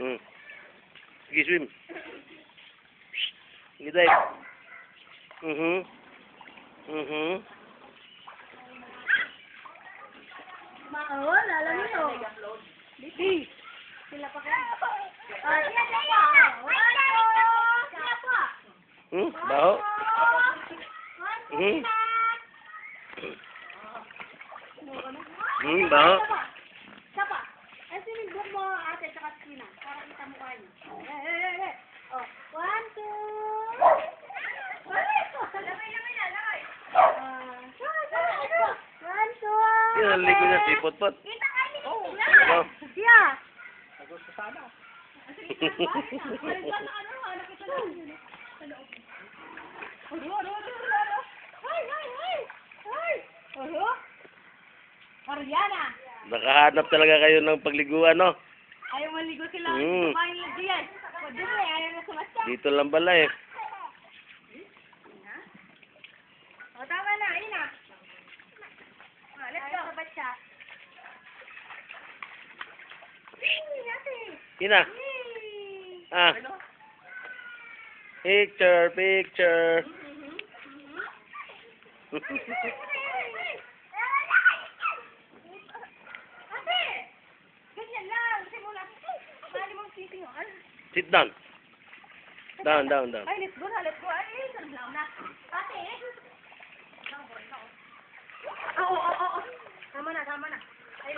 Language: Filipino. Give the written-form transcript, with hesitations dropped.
Hmm. Sige, swim. Sige, dive. Maawal, alam niyo. Bibi. Sila pa kayo. Sila pa. Sila pa. Baho. Baho. Isa pa. Ay, sinigbo mo ate sa kaskina. Para kita mukha niyo. Oh, 1, 2. Lamay na, lamay. 1, 2. Yan, ligo na si Potpot. Kita kayo. Oh. Siya. Gusto sana. Mariana. Nakahanap talaga kayo ng pagliguan, no? Ayaw maligo sila. Kumain lang diyan. Pwede mo eh. Ayaw na sumasta. Dito lang pala eh. O, tama na. Ayun na. Let's go. Ayaw siya. Yun na. Ah. Picture, picture. Sit down. Down. Ay, let's go na, let's go. Ay, sarap na. Ate, Oo. Tama na. Ay,